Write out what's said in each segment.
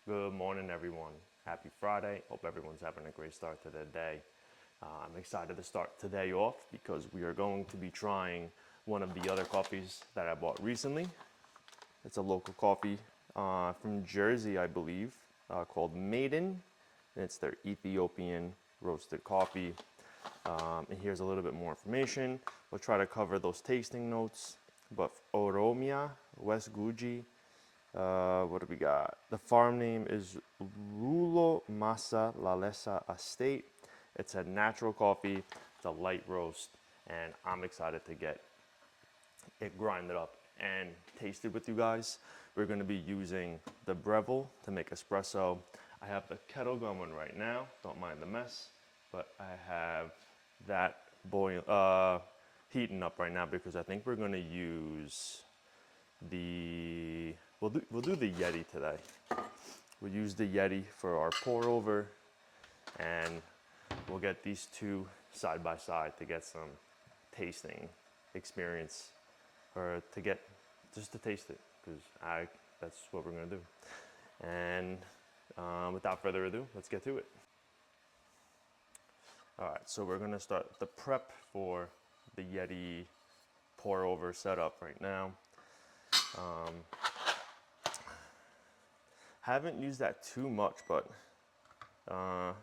Good morning, everyone. Happy Friday. Hope everyone's having a great start to their day. I'm excited to start today off because we are going to be trying one of the other coffees that I bought recently. It's a local coffee from Jersey, I believe, called Maiden, and it's their Ethiopian roasted coffee. And here's a little bit more information. We'll try to cover those tasting notes. But Oromia, West Guji, what do we got? The farm name is Lulo, Massa, Lalessa estate. It's a natural coffee. It's a light roast, and I'm excited to get it grinded up and tasted with you guys. We're going to be using the Breville to make espresso. I have the kettle going right now. Don't mind the mess, but I have that heating up right now because I think we're going to use we'll do the Yeti today. We'll use the Yeti for our pour over, and we'll get these two side by side to get some tasting experience, or to get just to taste it, because that's what we're gonna do. And without further ado, let's get to it. All right, so we're gonna start the prep for the Yeti pour over setup right now. Haven't used that too much, but I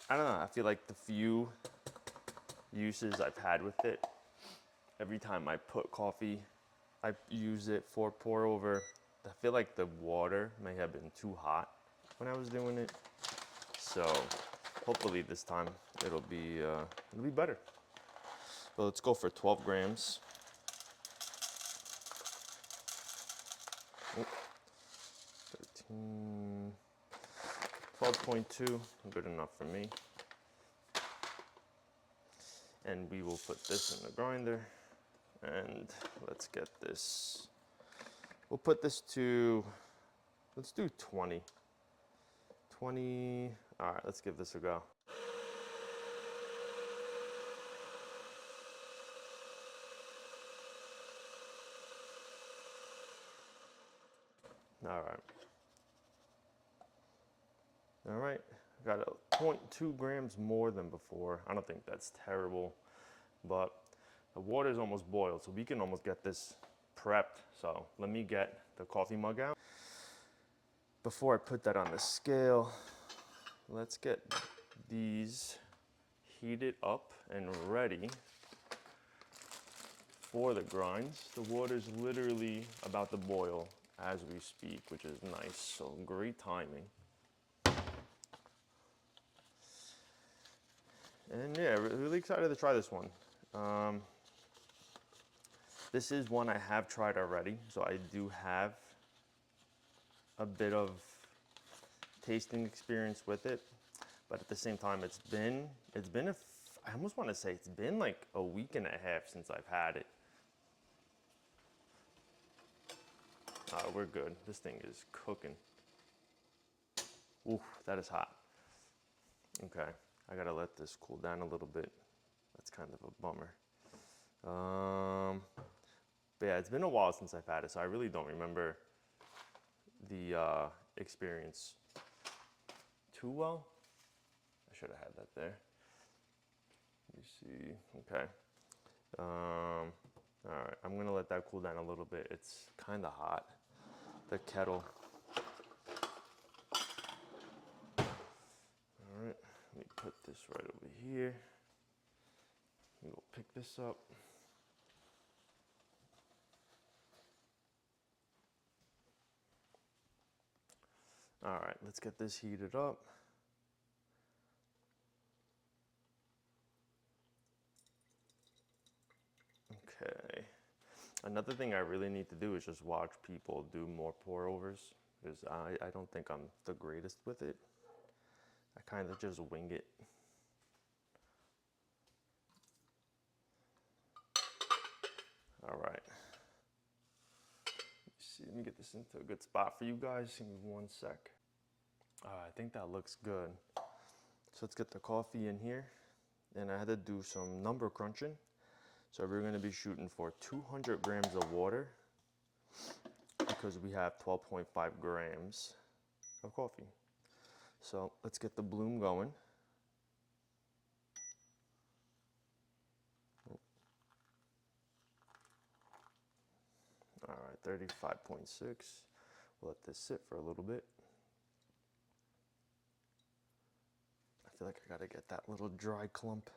don't know. I feel like the few uses I've had with it, every time I put coffee, I use it for pour over. I feel like the water may have been too hot when I was doing it, so hopefully this time it'll be better. So let's go for 12 grams. 12.2, good enough for me. And we will put this in the grinder, and let's get this. We'll put this to, let's do 20. 20, all right, let's give this a go. All right. All right, got a 0.2 grams more than before. I don't think that's terrible, but the water is almost boiled, so we can almost get this prepped. So let me get the coffee mug out. Before I put that on the scale, let's get these heated up and ready for the grinds. The water's literally about to boil as we speak, which is nice, so great timing. And yeah, really excited to try this one. This is one I have tried already, so I do have a bit of tasting experience with it. But at the same time, I almost want to say it's been like a week and a half since I've had it. We're good. This thing is cooking. Ooh, that is hot. Okay, I gotta let this cool down a little bit. That's kind of a bummer. But yeah, it's been a while since I've had it, so I really don't remember the experience too well. I should have had that there. Let me see. Okay. All right, I'm gonna let that cool down a little bit. It's kind of hot, the kettle. All right, let me put this right over here. We'll pick this up. All right, let's get this heated up. Okay. Another thing I really need to do is just watch people do more pour overs, because I don't think I'm the greatest with it. I kind of just wing it. All right. Let me get this into a good spot for you guys. Give me 1 sec. I think that looks good. So let's get the coffee in here. And I had to do some number crunching. So we're gonna be shooting for 200 grams of water, because because we have 12.5 grams of coffee. So let's get the bloom going. All right, 35.6. We'll let this sit for a little bit. I feel like I gotta get that little dry clump.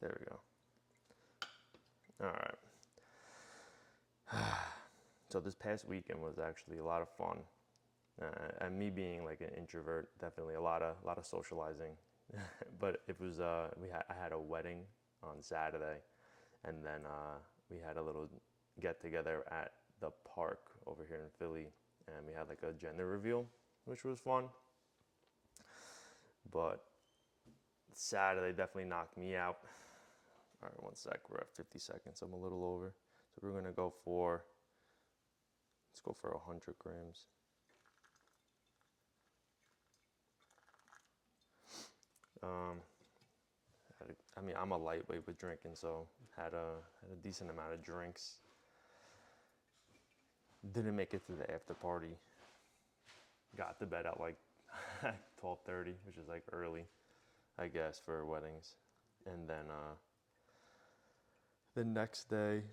There we go. All right. So this past weekend was actually a lot of fun. And me being like an introvert, definitely a lot of socializing. But it was I had a wedding on Saturday, and then we had a little get together at the park over here in Philly, and we had like a gender reveal, which was fun. But Saturday definitely knocked me out. All right, 1 sec. We're at 50 seconds. I'm a little over, so we're gonna go for. Let's go for 100 grams. I mean, I'm a lightweight with drinking, so had a decent amount of drinks. Didn't make it to the after party. Got to bed at like 12:30, which is like early, I guess, for weddings. And then the next day,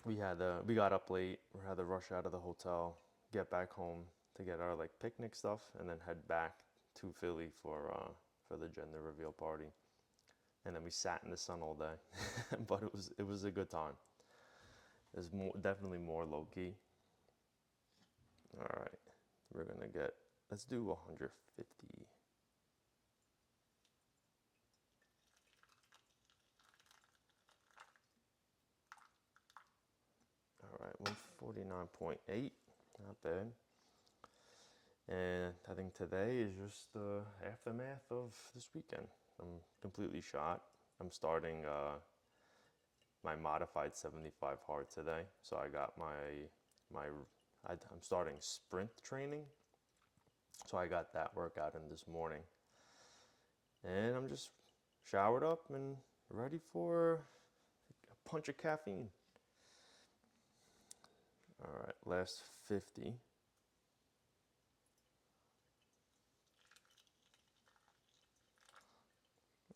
we got up late. We had to rush out of the hotel, get back home to get our like picnic stuff, and then head back to Philly for the gender reveal party. And then we sat in the sun all day, but it was a good time. It was definitely more low key. All right, we're gonna let's do 150. All right, 149.8, not bad. And I think today is just the aftermath of this weekend. I'm completely shot. I'm starting my modified 75 hard today. So I got I'm starting sprint training. So I got that workout in this morning. And I'm just showered up and ready for a punch of caffeine. All right, last 50.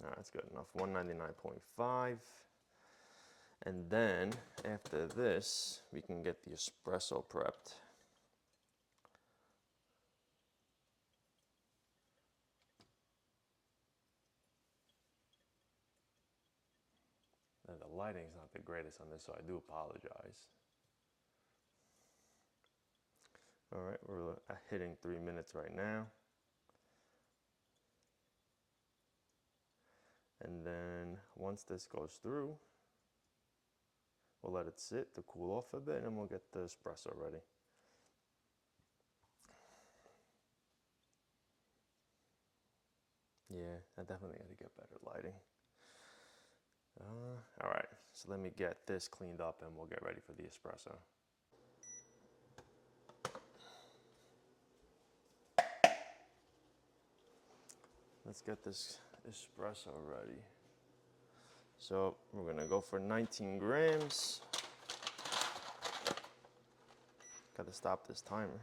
All right, that's good enough. 199.5. And then after this, we can get the espresso prepped. And the lighting's not the greatest on this, so I do apologize. All right, we're hitting 3 minutes right now. And then once this goes through, we'll let it sit to cool off a bit, and we'll get the espresso ready. Yeah, I definitely got to get better lighting. All right, so let me get this cleaned up and we'll get ready for the espresso. Let's get this espresso ready. So we're gonna go for 19 grams. Gotta stop this timer.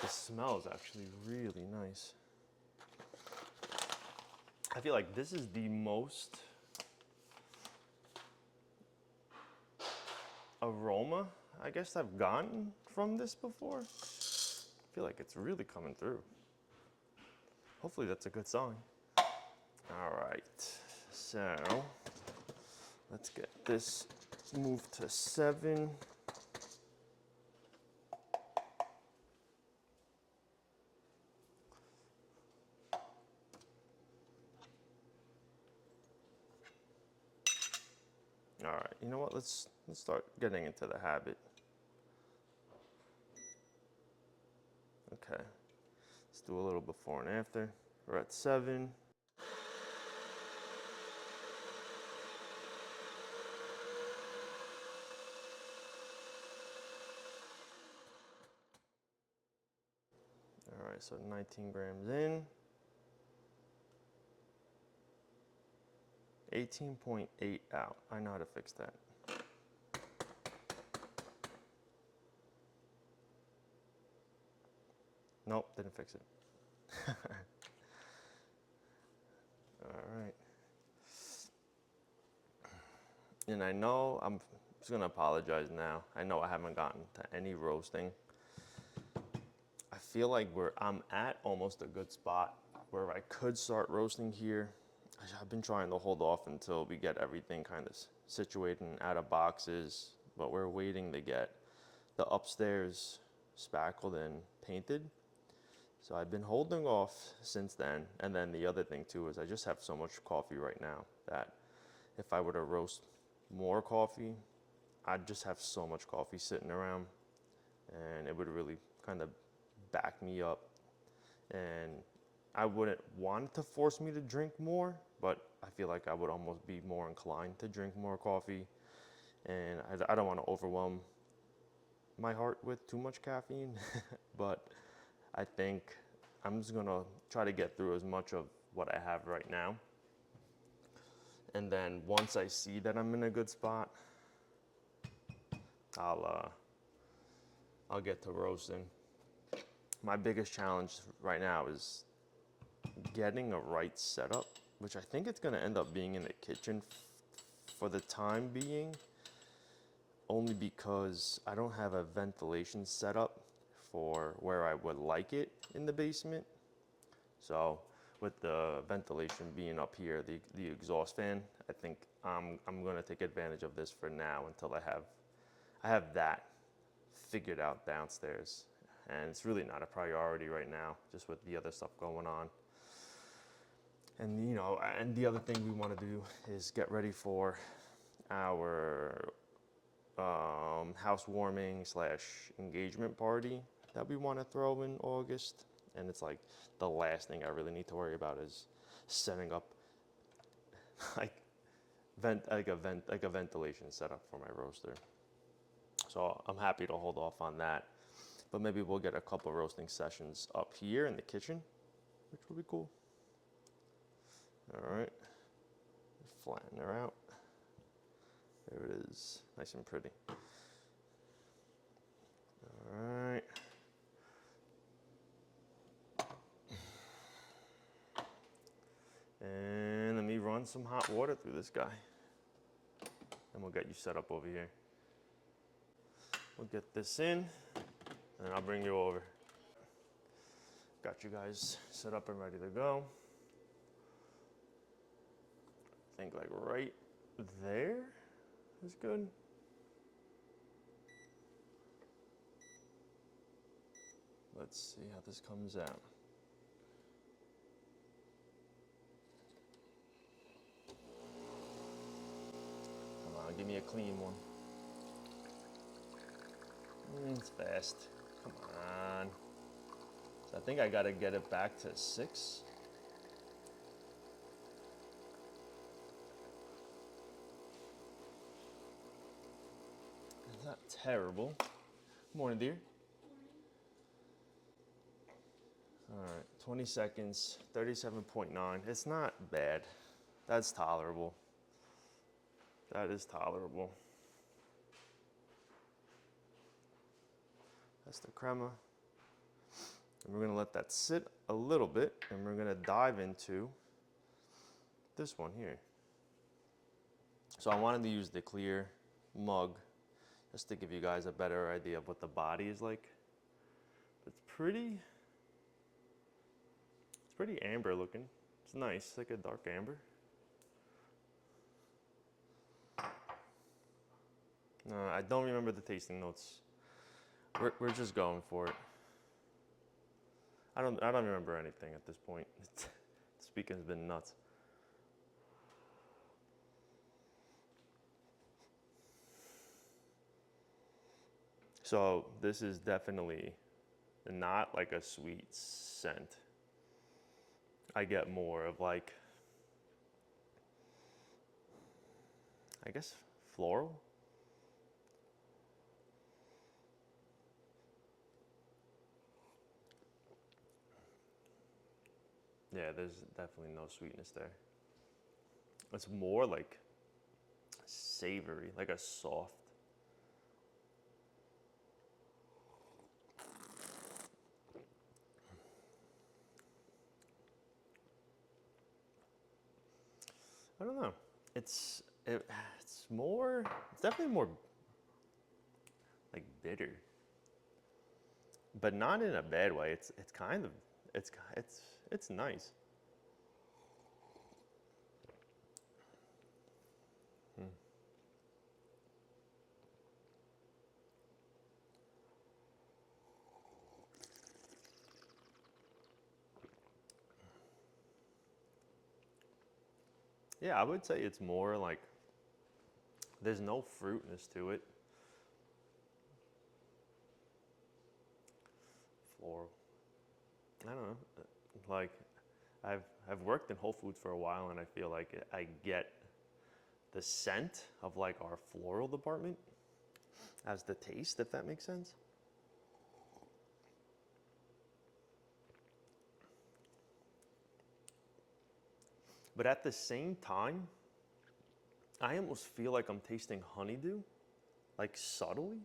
The smell is actually really nice. I feel like this is the most aroma I guess I've gotten from this before. I feel like it's really coming through. Hopefully that's a good sign. All right, so let's get this moved to 7. All right, you know what? Let's start getting into the habit. Okay, let's do a little before and after. We're at 7. All right, so 19 grams in. 18.8 out. I know how to fix that. Nope, didn't fix it. All right. And I know, I'm just gonna apologize now. I know I haven't gotten to any roasting. I feel like I'm at almost a good spot where I could start roasting here. I've been trying to hold off until we get everything kind of situated and out of boxes, but we're waiting to get the upstairs spackled and painted. So I've been holding off since then. And then the other thing too is I just have so much coffee right now that if I were to roast more coffee, I'd just have so much coffee sitting around and it would really kind of back me up. And I wouldn't want it to force me to drink more, but I feel like I would almost be more inclined to drink more coffee. And I don't want to overwhelm my heart with too much caffeine, but I think I'm just gonna try to get through as much of what I have right now. And then once I see that I'm in a good spot, I'll get to roasting. My biggest challenge right now is getting a right setup, which I think it's gonna end up being in the kitchen for the time being, only because I don't have a ventilation setup for where I would like it in the basement. So with the ventilation being up here, the exhaust fan, I think I'm gonna take advantage of this for now until I have that figured out downstairs. And it's really not a priority right now, just with the other stuff going on. And you know, and the other thing we want to do is get ready for our housewarming / engagement party that we want to throw in August. And it's like the last thing I really need to worry about is setting up like a ventilation setup for my roaster. So I'm happy to hold off on that, but maybe we'll get a couple roasting sessions up here in the kitchen, which will be cool. All right, flatten her out. There it is, nice and pretty. All right. And let me run some hot water through this guy. And we'll get you set up over here. We'll get this in, and I'll bring you over. Got you guys set up and ready to go. I think like right there is good. Let's see how this comes out. Come on, give me a clean one. It's fast. Come on. So I think I gotta get it back to 6. It's not terrible. Morning, dear. All right, 20 seconds, 37.9. It's not bad. That's tolerable. That is tolerable. That's the crema. And we're gonna let that sit a little bit, and we're gonna dive into this one here. So I wanted to use the clear mug just to give you guys a better idea of what the body is like. It's pretty amber looking. It's nice, like a dark amber. I don't remember the tasting notes. We're just going for it. I don't remember anything at this point. Speaking's been nuts. So this is definitely not like a sweet scent. I get more of like, I guess, floral. Yeah, there's definitely no sweetness there. It's more like savory, like a soft. I don't know. It's more. It's definitely more like bitter, but not in a bad way. It's kind of it's nice. Yeah, I would say it's more like there's no fruitness to it. Floral. I don't know. Like I've worked in Whole Foods for a while, and I feel like I get the scent of like our floral department as the taste, if that makes sense. But at the same time, I almost feel like I'm tasting honeydew, like subtly.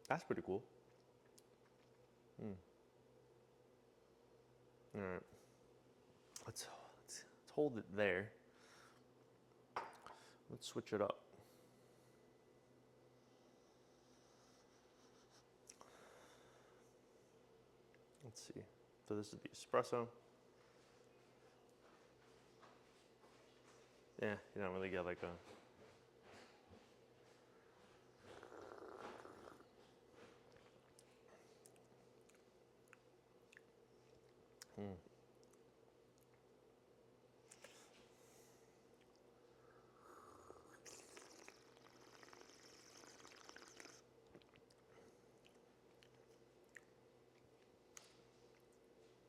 That's pretty cool. All right, let's hold it there. Let's switch it up. Let's see. So this is the espresso. Yeah, you don't really get like a.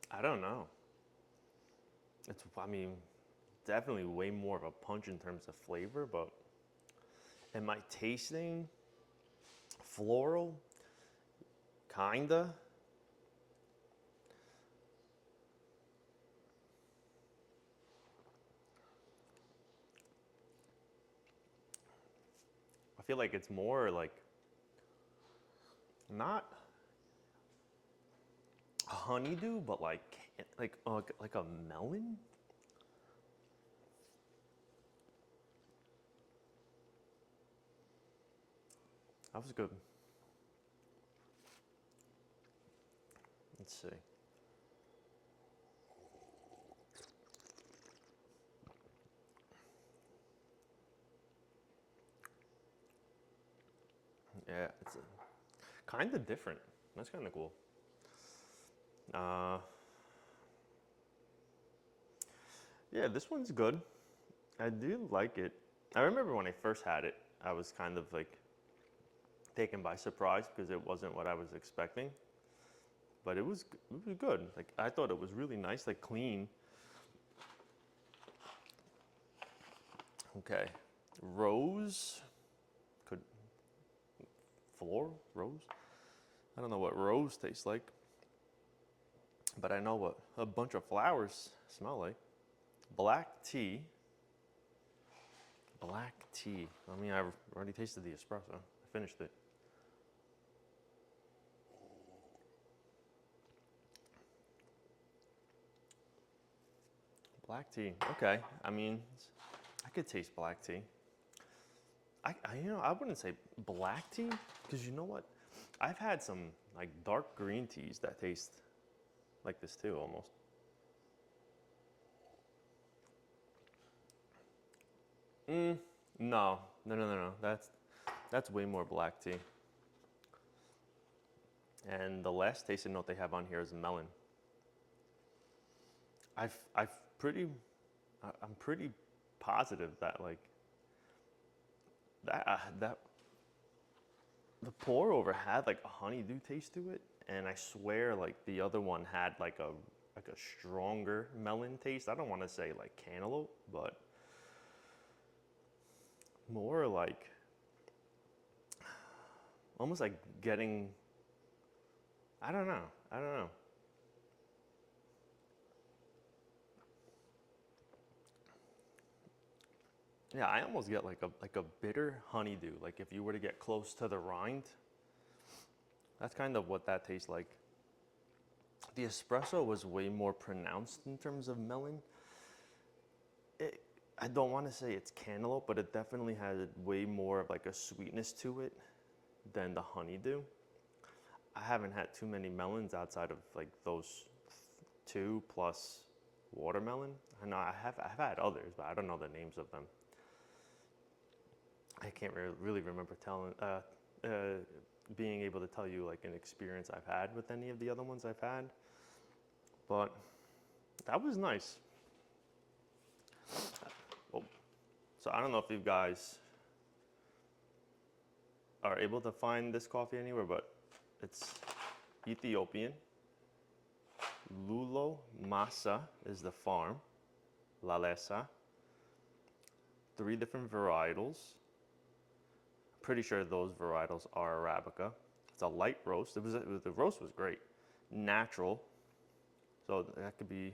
I don't know. I mean, definitely way more of a punch in terms of flavor, but am I tasting floral? Kinda. I feel like it's more like not honeydew, but like a melon. That was good. Let's see. Yeah, it's kind of different. That's kind of cool. Uh, yeah, this one's good. I do like it. I remember when I first had it, I was kind of like taken by surprise because it wasn't what I was expecting. But it was good. Like I thought it was really nice, like clean. Okay, rose could floral rose. I don't know what rose tastes like, but I know what a bunch of flowers smell like. Black tea. Black tea. I mean, I've already tasted the espresso. I finished it. Black tea. Okay. I mean, I could taste black tea. I wouldn't say black tea because you know what? I've had some like dark green teas that taste like this too, almost. No, no. That's way more black tea. And the last tasting note they have on here is melon. I've pretty, I'm pretty positive that like that the pour over had like a honeydew taste to it, and I swear like the other one had like a stronger melon taste. I don't want to say like cantaloupe, but more like almost like getting, I don't know. Yeah, I almost get like a bitter honeydew. Like if you were to get close to the rind, that's kind of what that tastes like. The espresso was way more pronounced in terms of melon. I don't want to say it's cantaloupe, but it definitely had way more of like a sweetness to it than the honeydew. I haven't had too many melons outside of like those two plus watermelon. I know I've had others, but I don't know the names of them. I can't really remember being able to tell you like an experience I've had with any of the other ones I've had, but that was nice. Oh, so I don't know if you guys are able to find this coffee anywhere, but it's Ethiopian. Lulo, Massa is the farm. Lalessa. 3 different varietals. Pretty sure those varietals are Arabica. It's a light roast. The roast was great, natural, so that could be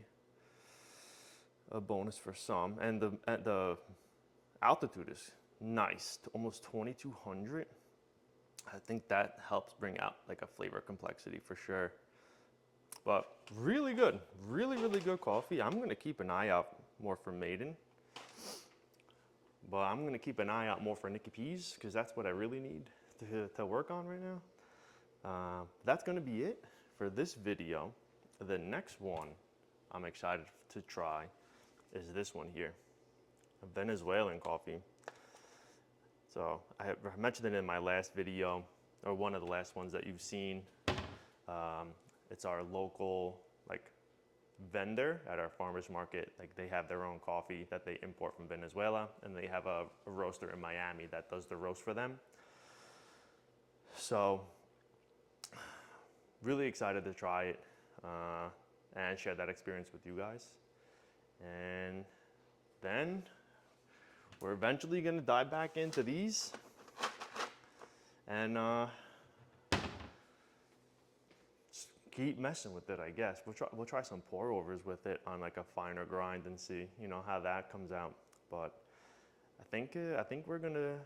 a bonus for some. And the altitude is nice, almost 2,200. I think that helps bring out like a flavor complexity for sure. But really good, really good coffee. I'm gonna keep an eye out more for Maiden. But I'm gonna keep an eye out more for Nicky P's because that's what I really need to work on right now. That's gonna be it for this video. The next one I'm excited to try is this one here, a Venezuelan coffee. So I mentioned it in my last video, or one of the last ones that you've seen. It's our local like vendor at our farmers market. Like they have their own coffee that they import from Venezuela, and they have a roaster in Miami that does the roast for them. So really excited to try it and share that experience with you guys. And then we're eventually gonna dive back into these and keep messing with it, I guess. We'll try some pour overs with it on like a finer grind and see, you know, how that comes out. But I think we're gonna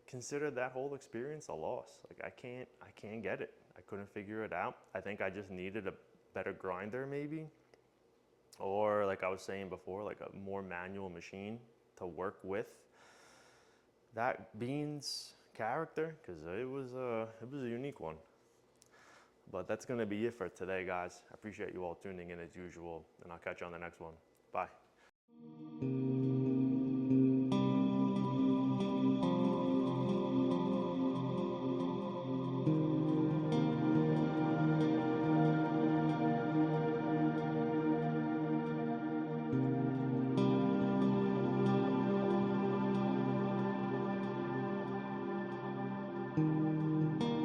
consider that whole experience a loss. Like I can't get it. I couldn't figure it out. I think I just needed a better grinder maybe, or like I was saying before, like a more manual machine to work with that bean's character, because it was a unique one. But that's going to be it for today, guys. I appreciate you all tuning in as usual, and I'll catch you on the next one. Bye.